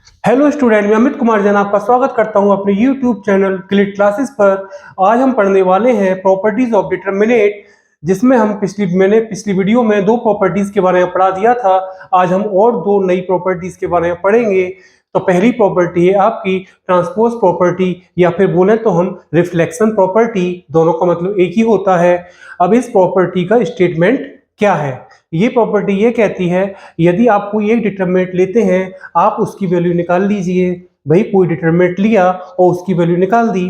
Hello student, मैं अमित कुमार जैन आपका स्वागत करता हूं अपने यूट्यूब चैनल ग्लिड क्लासेस पर। आज हम पढ़ने वाले हैं प्रॉपर्टीज ऑफ डिटरमिनेट, जिसमें मैंने पिछली वीडियो में दो प्रॉपर्टीज के बारे में पढ़ा दिया था। आज हम और दो नई प्रॉपर्टीज के बारे में पढ़ेंगे। तो पहली प्रॉपर्टी है आपकी ट्रांसपोज प्रॉपर्टी, या फिर बोले तो हम रिफ्लेक्शन प्रॉपर्टी। दोनों का मतलब एक ही होता है। अब इस प्रॉपर्टी का स्टेटमेंट क्या है? ये प्रॉपर्टी ये कहती है, यदि आप कोई एक डिटरमिनेंट लेते हैं, आप उसकी वैल्यू निकाल लीजिए। भाई कोई डिटरमिनेंट लिया और उसकी वैल्यू निकाल दी,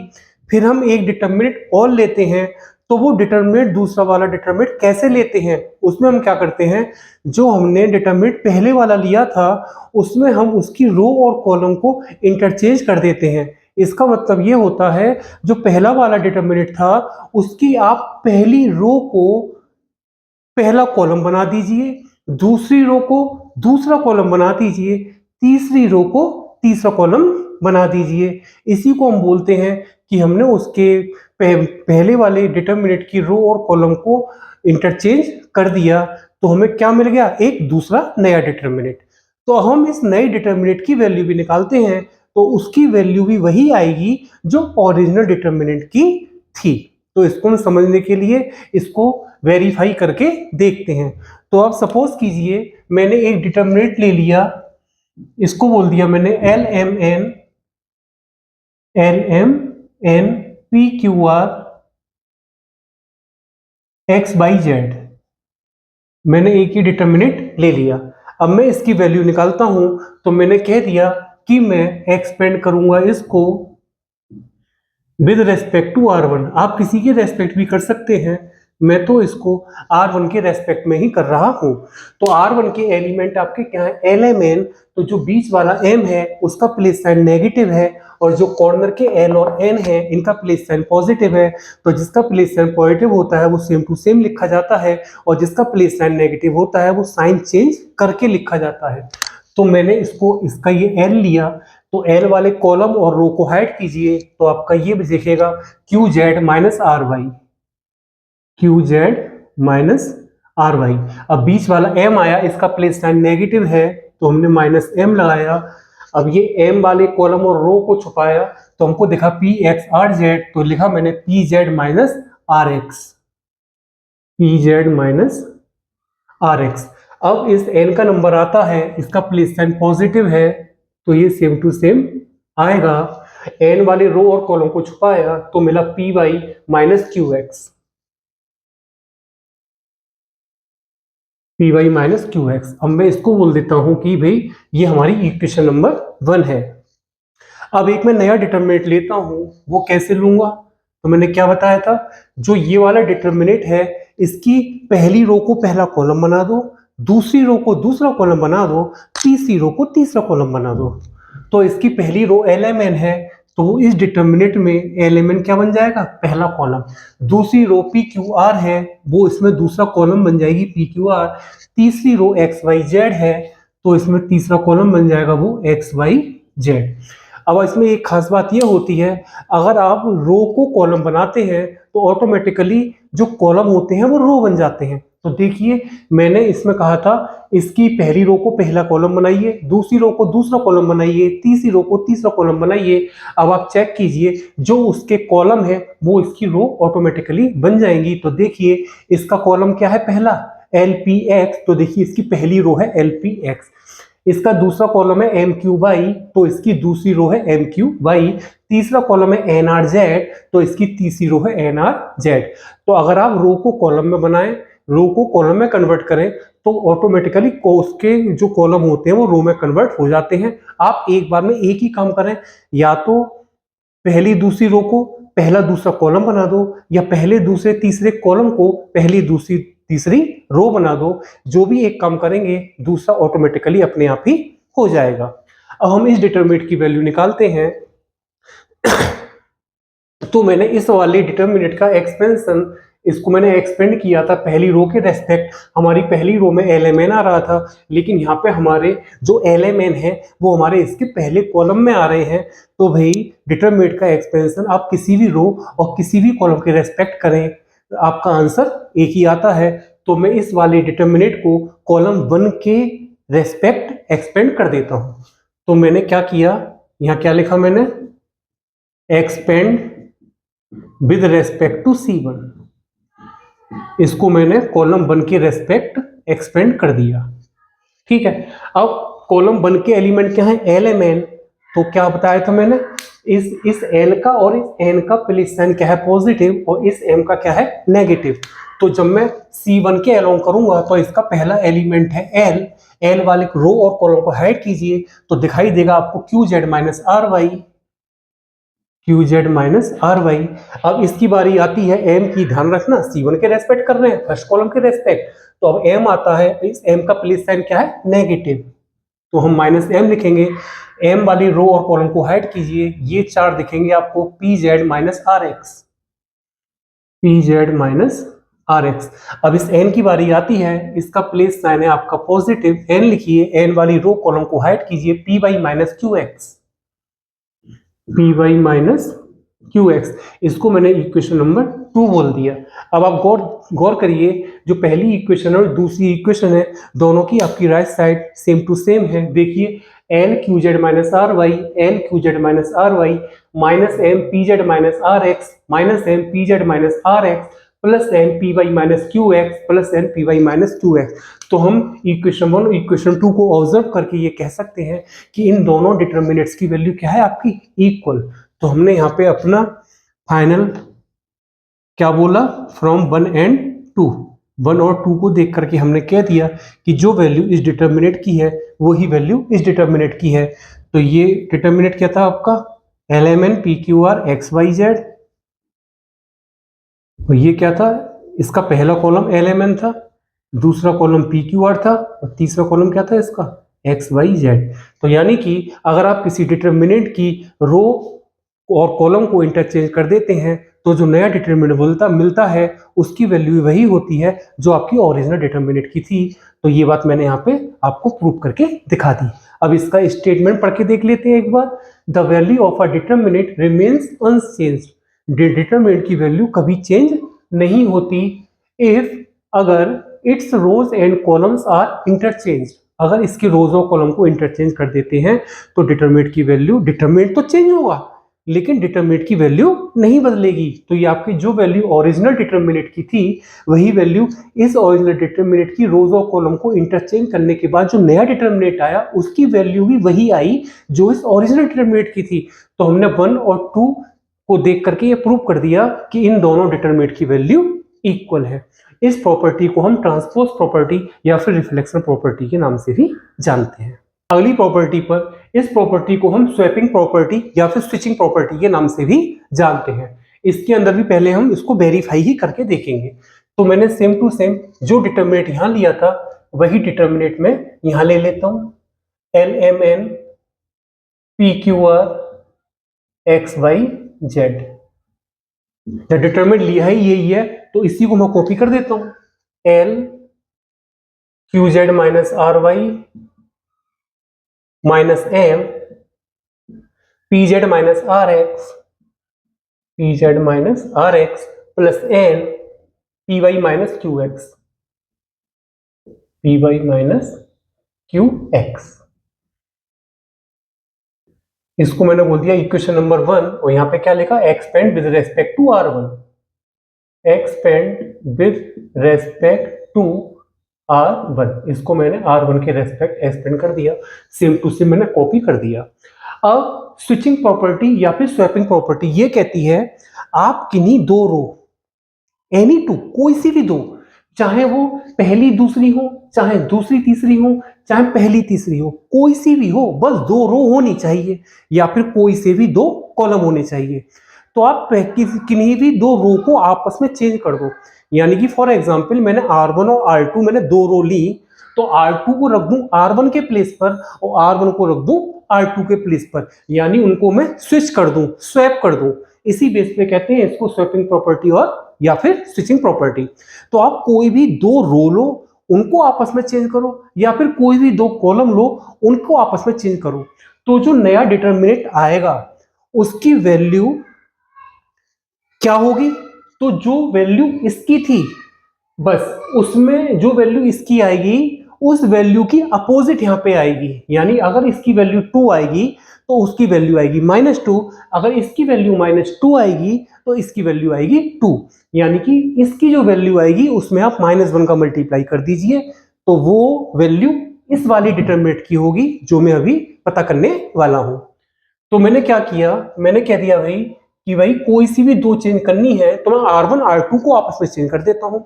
फिर हम एक डिटरमिनेंट और लेते हैं, तो वो डिटरमिनेंट दूसरा वाला डिटरमिनेंट कैसे लेते हैं? उसमें हम क्या करते हैं, जो हमने डिटरमिनेंट पहले वाला लिया था उसमें हम उसकी रो और कॉलम को इंटरचेंज कर देते हैं। इसका मतलब ये होता है, जो पहला वाला डिटरमिनेंट था उसकी आप पहली रो को पहला कॉलम बना दीजिए, दूसरी रो को दूसरा कॉलम बना दीजिए, तीसरी रो को तीसरा कॉलम बना दीजिए। इसी को हम बोलते हैं कि हमने उसके पहले वाले डिटरमिनेंट की रो और कॉलम को इंटरचेंज कर दिया। तो हमें क्या मिल गया? एक दूसरा नया डिटरमिनेंट। तो हम इस नए डिटरमिनेंट की वैल्यू भी निकालते हैं, तो उसकी वैल्यू भी वही आएगी जो ओरिजिनल डिटरमिनेंट की थी। तो इसको हम समझने के लिए इसको वेरीफाई करके देखते हैं। तो आप सपोज कीजिए मैंने एक डिटरमिनेंट ले लिया, इसको बोल दिया मैंने L M N P Q R X Y Z. मैंने एक ही डिटरमिनेंट ले लिया। अब मैं इसकी वैल्यू निकालता हूं। तो मैंने कह दिया कि मैं एक्सपेंड करूंगा इसको विद रेस्पेक्ट टू R1। आप किसी के रेस्पेक्ट भी कर सकते हैं, मैं तो इसको R1 के रेस्पेक्ट में ही कर रहा हूं। तो R1 के एलिमेंट आपके क्या है? LMN। तो जो बीच वाला M है उसका प्लेस साइन नेगेटिव है, और जो कॉर्नर के L और N है इनका प्लेस साइन पॉजिटिव है। तो जिसका प्लेस साइन पॉजिटिव होता है वो सेम टू सेम लिखा जाता है, और जिसका प्लेस साइन नेगेटिव होता है वो साइन चेंज करके लिखा जाता है। तो मैंने इसका ये L लिया, तो L वाले कॉलम और रो को हाइड कीजिए, तो आपका ये भी दिखेगा Q Z minus R Y, Q Z minus R Y. अब बीच वाला M आया, इसका प्लेस साइन नेगेटिव है तो हमने माइनस M लगाया। अब ये M वाले कॉलम और रो को छुपाया, तो हमको दिखा पी एक्स आर जेड, तो लिखा मैंने P Z minus R X, P Z minus R X. अब इस n का नंबर आता है, इसका प्लेस साइन पॉजिटिव है, तो ये सेम टू सेम आएगा। n वाले रो और कॉलम को छुपाया तो मिला P Y minus Q X, P Y minus Q X. अब मैं इसको बोल देता हूं कि भाई ये हमारी इक्वेशन नंबर 1 है। अब एक मैं नया डिटरमिनेंट लेता हूं, वो कैसे लूंगा? तो मैंने क्या बताया था, जो ये वाला डिटरमिनेंट है इसकी पहली रो को पहला कॉलम बना दो, दूसरी रो को दूसरा कॉलम बना दो, तीसरी रो को तीसरा कॉलम बना दो। तो इसकी पहली रो LMN है, तो वो इस डिटरमिनेंट में LMN क्या बन जाएगा? पहला कॉलम। दूसरी रो PQR है, वो इसमें दूसरा कॉलम बन जाएगी PQR। तीसरी रो XYZ है, तो इसमें तीसरा कॉलम बन जाएगा वो XYZ। अब इसमें एक खास बात यह होती है, अगर आप रो को कॉलम बनाते हैं तो ऑटोमेटिकली जो कॉलम होते हैं वो रो बन जाते हैं। तो देखिए मैंने इसमें कहा था इसकी पहली रो को पहला कॉलम बनाइए, दूसरी रो को दूसरा कॉलम बनाइए, तीसरी रो को तीसरा कॉलम बनाइए। अब आप चेक कीजिए जो उसके कॉलम है वो इसकी रो ऑटोमेटिकली बन जाएंगी। तो देखिए इसका कॉलम क्या है? पहला LPX, तो देखिए इसकी पहली रो है LPX। इसका दूसरा कॉलम है MQY, तो इसकी दूसरी रो है MQY। तीसरा कॉलम है NRZ, तो इसकी तीसरी रो है NRZ। तो अगर आप रो को कॉलम में बनाएं, रो को कॉलम में कन्वर्ट करें, तो ऑटोमेटिकली उसके जो कॉलम होते हैं वो रो में कन्वर्ट हो जाते हैं। आप एक बार में एक ही काम करें, या तो पहली दूसरी रो को पहला दूसरा कॉलम बना दो, या पहले दूसरे तीसरे कॉलम को पहली दूसरी तीसरी रो बना दो। जो भी एक काम करेंगे दूसरा ऑटोमेटिकली अपने आप ही हो जाएगा। अब हम इस डिटरमिनेंट की वैल्यू निकालते हैं। तो मैंने इस वाले डिटरमिनेंट का एक्सपेंशन, इसको मैंने एक्सपेंड किया था पहली रो के रेस्पेक्ट। हमारी पहली रो में LMN आ रहा था, लेकिन यहाँ पे हमारे जो LMN है वो हमारे इसके पहले कॉलम में आ रहे हैं। तो भाई डिटरमिनेंट का एक्सपेंशन आप किसी भी रो और किसी भी कॉलम के रेस्पेक्ट करें, आपका आंसर एक ही आता है। तो मैं इस वाले डिटरमिनेंट को कॉलम 1 के रेस्पेक्ट एक्सपेंड कर देता हूँ। तो मैंने क्या किया, यहाँ क्या लिखा मैंने, expand with respect to C1, इसको मैंने कॉलम 1 के रेस्पेक्ट एक्सपेंड कर दिया। ठीक है, अब कॉलम 1 के एलिमेंट क्या है, L M N, तो क्या बताया था मैंने, इस L का और इस N का प्लेस साइन क्या है, पॉजिटिव, और इस M का क्या है, नेगेटिव। तो जब मैं C1 के अलोंग करूंगा तो इसका पहला एलिमेंट है L वाले रो और कॉलम को हाइड कीजिए तो दिखाई देगा आपको QZ minus RY, QZ minus RY। अब इसकी बारी आती है M की, ध्यान रखना C1 के रेस्पेक्ट कर रहे हैं, फर्स्ट कॉलम के रेस्पेक्ट, तो अब M आता है, इस M का प्लेस साइन क्या है, नेगेटिव, तो हम माइनस M लिखेंगे। M वाली रो और कॉलम को हाइड कीजिए, ये चार दिखेंगे आपको PZ minus RX, PZ minus RX। अब इस N की बारी आती है, इसका प्लेस साइन है आपका पॉजिटिव, N लिखिए, N वाली रो कॉलम को हाइड कीजिए, PY minus QX, PY minus QX, इसको मैंने इक्वेशन नंबर 2 बोल दिया। अब आप गौर करिए, जो पहली इक्वेशन है और दूसरी इक्वेशन है, दोनों की आपकी right side same to same है। देखिए L QZ minus RY, L QZ minus RY minus M PZ minus RX minus M PZ minus RX plus M PY minus QX plus M PY minus QX। तो हम equation 1 और equation 2 को observe करके ये कह सकते हैं कि इन दोनों डिटर्मिनेंट्स की वैल्यू क्या है, आपकी इक्वल। तो हमने यहाँ पे अपना फाइनल क्या बोला, फ्रॉम 1 एंड 2, 1 और 2 को देख करके हमने कह दिया कि जो वैल्यू इस डिटर्मिनेंट की है वही वैल्यू इस डिटर्मिनेंट की है। तो ये डिटर्मिनेंट क्या था आपका, LMN PQR XYZ, और ये क्या था, इसका पहला कॉलम LMN था, दूसरा कॉलम PQR था, और तीसरा कॉलम क्या था इसका, XYZ। तो यानी कि अगर आप किसी डिटर्मिनेंट की रो और कॉलम को इंटरचेंज कर देते हैं तो जो नया डिटर्मिनेंट मिलता है उसकी वैल्यू वही होती है जो आपकी ओरिजिनल डिटर्मिनेंट की थी। तो ये बात मैंने यहाँ पे आपको प्रूव करके दिखा दी। अब इसका स्टेटमेंट पढ़ के देख लेते हैं एक बार। The value of a determinant remains unchanged, determinant की वैल्यू कभी चेंज नहीं होती इफ, अगर it's rows and columns are interchange, अगर इसके रोज और कॉलम को इंटरचेंज कर देते हैं तो डिटर्मिनेंट की वैल्यू, डिटर्मिनेंट तो चेंज होगा लेकिन डिटर्मिनेंट की वैल्यू नहीं बदलेगी। तो ये आपकी जो वैल्यू ओरिजिनल डिटर्मिनेंट की थी वही वैल्यू इस ओरिजिनल डिटर्मिनेंट की रोज और कॉलम को इंटरचेंज करने के बाद जो नया डिटर्मिनेंट आया उसकी वैल्यू भी वही आई जो इस ओरिजिनल डिटर्मिनेंट की थी। तो हमने 1 और 2 को देख करके ये प्रूव कर दिया कि इन दोनों डिटर्मिनेंट की वैल्यू इक्वल है। इस प्रॉपर्टी को हम ट्रांसपोज प्रॉपर्टी या फिर रिफ्लेक्शन प्रॉपर्टी के नाम से भी जानते हैं। अगली प्रॉपर्टी पर, इस प्रॉपर्टी को हम स्वैपिंग प्रॉपर्टी या फिर स्विचिंग प्रॉपर्टी के नाम से भी जानते हैं। इसके अंदर भी पहले हम इसको वेरीफाई ही करके देखेंगे। तो मैंने सेम टू सेम जो डिटर्मिनेंट यहां लिया था वही डिटर्मिनेंट में यहां ले लेता हूं, LMN PQR XYZ। जो डिटर्मिनेंट लिया है यही है तो इसी को मैं कॉपी कर देता हूं, L QZ minus RY minus M PZ minus RX, PZ minus RX plus N PY minus QX, PY minus QX। इसको मैंने बोल दिया इक्वेशन नंबर 1 और यहाँ पे क्या लिखा, expand with respect to R1, expand with respect to R1, इसको मैंने R1 के रेस्पेक्ट एक्सपेंड कर दिया, सेम टू सेम मैंने कॉपी कर दिया। अब स्विचिंग प्रॉपर्टी या फिर स्वैपिंग प्रॉपर्टी ये कहती है आप किन्हीं दो रो, एनी टू, कोई सी भी दो, चाहे वो पहली दूसरी हो, चाहे दूसरी तीसरी हो, चाहे पहली तीसरी हो, कोई सी भी हो, बस दो रो होनी चाहिए या फिर कोई से भी दो कॉलम होने चाहिए। तो आप किन्हीं भी दो रो को आपस में चेंज कर दो। यानी कि फॉर एग्जांपल मैंने R1 और R2 मैंने दो रो ली, तो R2 को रख दूं R1 के प्लेस पर और R1 को रख दूं R2 के प्लेस पर, यानी उनको मैं स्विच कर दूं, स्वैप कर दूं। इसी बेस पे कहते हैं इसको स्वैपिंग प्रॉपर्टी और या फिर स्विचिंग प्रॉपर्टी। तो आप कोई भी दो रो लो उनको आपस में चेंज करो या फिर कोई भी दो कॉलम लो उनको आपस में चेंज करो, तो जो नया डिटर्मिनेंट आएगा उसकी वैल्यू क्या होगी, तो जो वैल्यू इसकी थी बस उसमें जो वैल्यू इसकी आएगी उस वैल्यू की अपोजिट यहाँ पे आएगी, यानी अगर इसकी वैल्यू 2 आएगी तो उसकी वैल्यू आएगी -2, अगर इसकी वैल्यू -2 आएगी तो इसकी वैल्यू आएगी 2, यानी कि इसकी जो वैल्यू आएगी उसमें आप -1 का मल्टीप्लाई कर दीजिए तो वो वैल्यू इस वाली डिटरमिनेंट की होगी जो मैं अभी पता करने वाला हूं। तो मैंने क्या किया, मैंने कह दिया भाई कि भाई कोई सी भी दो चेंज करनी है तो मैं R1 R2 को आपस में चेंज कर देता हूं।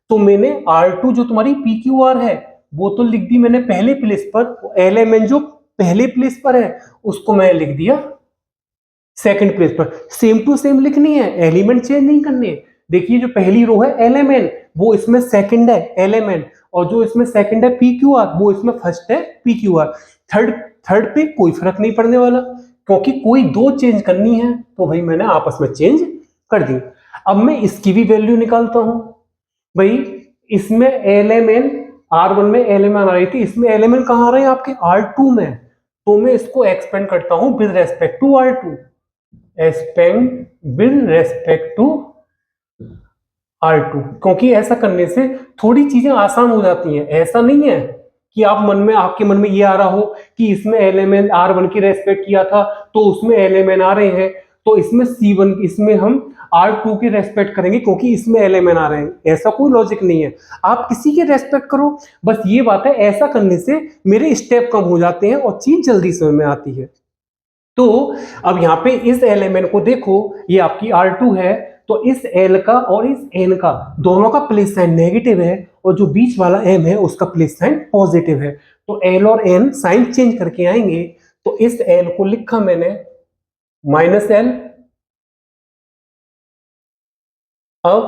तो मैंने R2 जो तुम्हारी PQR है वो तो लिख दी मैंने पहले प्लेस पर, LMN जो पहले प्लेस पर है उसको मैं लिख दिया सेकंड प्लेस पर। सेम टू सेम लिखनी है, एलिमेंट चेंज नहीं करने। देखिए जो पहली रो है LMN वो इसमें सेकंड है LMN, और जो इसमें सेकंड है PQR वो इसमें फर्स्ट है PQR। थर्ड पे कोई फर्क नहीं पड़ने वाला क्योंकि कोई दो चेंज करनी है तो भाई मैंने आपस में चेंज कर दी। अब मैं इसकी भी वैल्यू निकालता हूं। भाई इसमें LMN R1 में LMN आ रही थी, इसमें LMN कहां आ रहे हैं आपके R2 में, तो मैं इसको एक्सपेंड करता हूं with respect to R2, expand with respect to R2, क्योंकि ऐसा करने से थोड़ी चीजें आसान हो जाती हैं। ऐसा नहीं है कि आपके मन में ये आ रहा हो कि इसमें LMN R1 की रेस्पेक्ट किया था तो उसमें LMN आ रहे हैं तो इसमें C1 इसमें हम R2 की रेस्पेक्ट करेंगे क्योंकि इसमें LMN आ रहे हैं। ऐसा कोई लॉजिक नहीं है, आप किसी की रेस्पेक्ट करो। बस ये बात है ऐसा करने से मेरे स्टेप कम हो जाते हैं और चीज जल्दी समझ में आती है। तो अब यहाँ पे इस LMN को देखो, ये आपकी R2 है तो इस L का और इस N का दोनों का प्लेस साइन नेगेटिव है और जो बीच वाला M है उसका प्लेस साइन पॉजिटिव है। तो L और N साइन चेंज करके आएंगे। तो इस L को लिखा मैंने -L, अब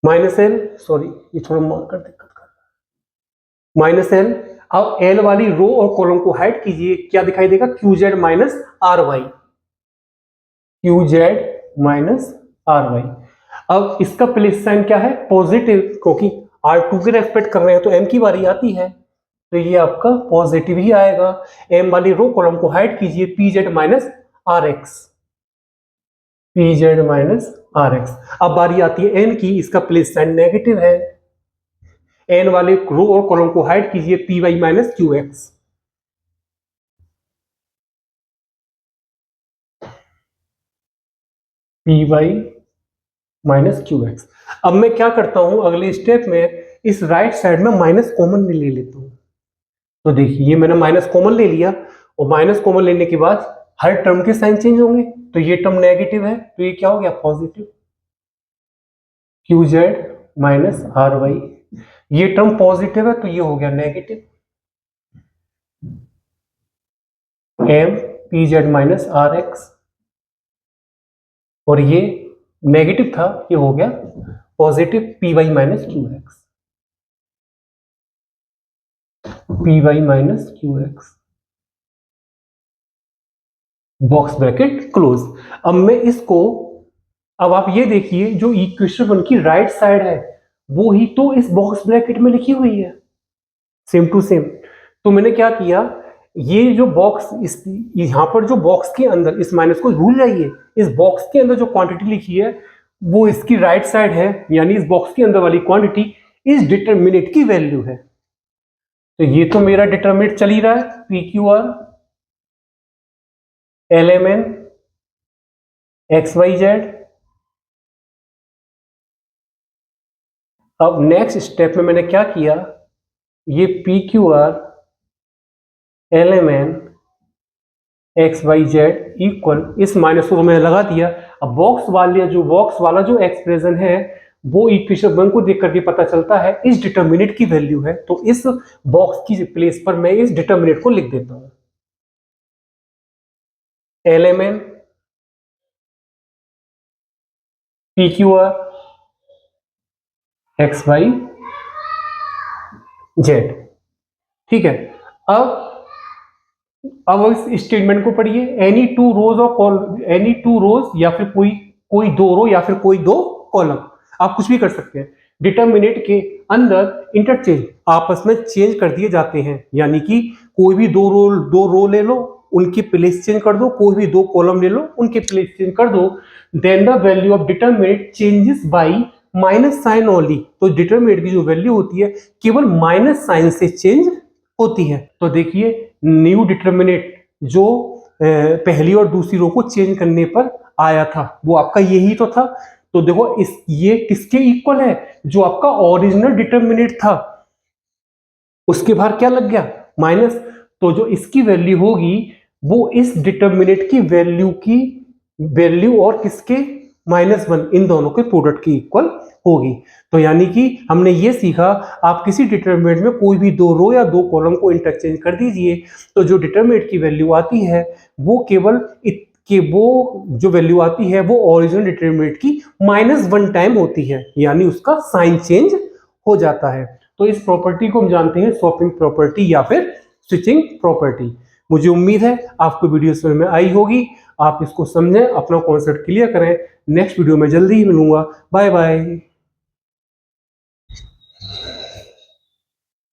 -L, सॉरी ये थोड़ा मार्कर दिक्कत कर रहा है, -L। अब L वाली रो और कॉलम को हाइड कीजिए, क्या दिखाई देगा, QZ -RY, QZ -RY। अब इसका प्लेस साइन क्या है, पॉजिटिव, क्योंकि R2 की रेस्पेक्ट कर रहे हैं तो M की बारी आती है तो ये आपका पॉजिटिव ही आएगा। M वाली रो कॉलम को हाइड कीजिए, PZ -RX, PZ -RX। अब बारी आती है N की, इसका प्लेस साइन नेगेटिव है। N वाले रो और कॉलम को हाइड कीजिए, PY -QX, PY -QX। अब मैं क्या करता हूं अगले स्टेप में, इस राइट साइड में माइनस कॉमन ले लेता हूं। तो देखिए ये मैंने माइनस कॉमन ले लिया और माइनस कॉमन लेने के बाद हर टर्म के साइन चेंज होंगे। तो ये टर्म नेगेटिव है तो ये क्या हो गया, पॉजिटिव, QZ -RY। ये टर्म पॉजिटिव है तो ये हो गया नेगेटिव, M PZ -RX। और ये नेगेटिव था, ये हो गया positive, PY -QX, PY -QX, box bracket close. अब मैं इसको, अब आप ये देखिए जो इक्वेशन 1 की राइट साइड है वो ही तो इस बॉक्स ब्रैकेट में लिखी हुई है, सेम टू सेम। तो मैंने क्या किया, ये जो बॉक्स इस यहां पर जो बॉक्स के अंदर, इस माइनस को भूल जाइए, इस बॉक्स के अंदर जो क्वांटिटी लिखी है वो इसकी राइट साइड है, यानी इस बॉक्स के अंदर वाली क्वांटिटी इस डिटरमिनेंट की वैल्यू है। तो ये तो मेरा डिटरमिनेंट चल ही रहा है, PQR LMN XYZ। अब नेक्स्ट स्टेप में मैंने क्या किया, ये PQR LMN XYZ इक्वल, इस माइनस को मैंने लगा दिया। अब बॉक्स वाला जो एक्सप्रेशन है वो इक्वेशन 1 को देख करके पता चलता है इस डिटरमिनेंट की वैल्यू है, तो इस बॉक्स की प्लेस पर मैं इस डिटरमिनेंट को लिख देता हूं, LMN PQR XYZ। ठीक है, अब इस स्टेटमेंट को पढ़िए, एनी टू रोज या फिर कोई दो रो या फिर कोई दो कॉलम, आप कुछ भी कर सकते हैं। डिटरमिनेंट के अंदर इंटरचेंज आपस में चेंज कर दिए जाते हैं, यानी कि कोई भी दो रो ले लो उनकी प्लेस चेंज कर दो, कोई भी दो कॉलम ले लो उनके प्लेस चेंज कर दो, then the value of determinant changes by minus sign only, तो डिटरमिनेंट की जो वैल्यू होती है केवल माइनस साइन से चेंज होती है। तो देखिए न्यू डिटरमिनेंट जो पहली और दूसरी रो को चेंज करने पर आया था वो आपका यही तो था। तो देखो ये किसके इक्वल है, जो आपका ओरिजिनल डिटरमिनेंट था उसके बाहर क्या लग गया, माइनस। तो जो इसकी वैल्यू होगी वो इस डिटरमिनेंट की वैल्यू और किसके -1 इन दोनों के प्रोडक्ट की इक्वल होगी। तो यानी कि हमने ये सीखा, आप किसी डिटरमिनेंट में कोई भी दो रो या दो कॉलम को इंटरचेंज कर दीजिए तो जो डिटरमिनेंट की वैल्यू आती है वो केवल वो जो वैल्यू आती है वो ओरिजिनल डिटरमिनेंट की -1 टाइम होती है, यानी उसका साइन चेंज हो जाता है। तो इस प्रॉपर्टी को हम जानते हैं स्वैपिंग प्रॉपर्टी या फिर स्विचिंग प्रॉपर्टी। मुझे उम्मीद है आपको वीडियो समझ में आई होगी, आप इसको समझें, अपना कॉन्सेप्ट क्लियर करें। नेक्स्ट वीडियो में जल्दी ही मिलूंगा। Bye bye.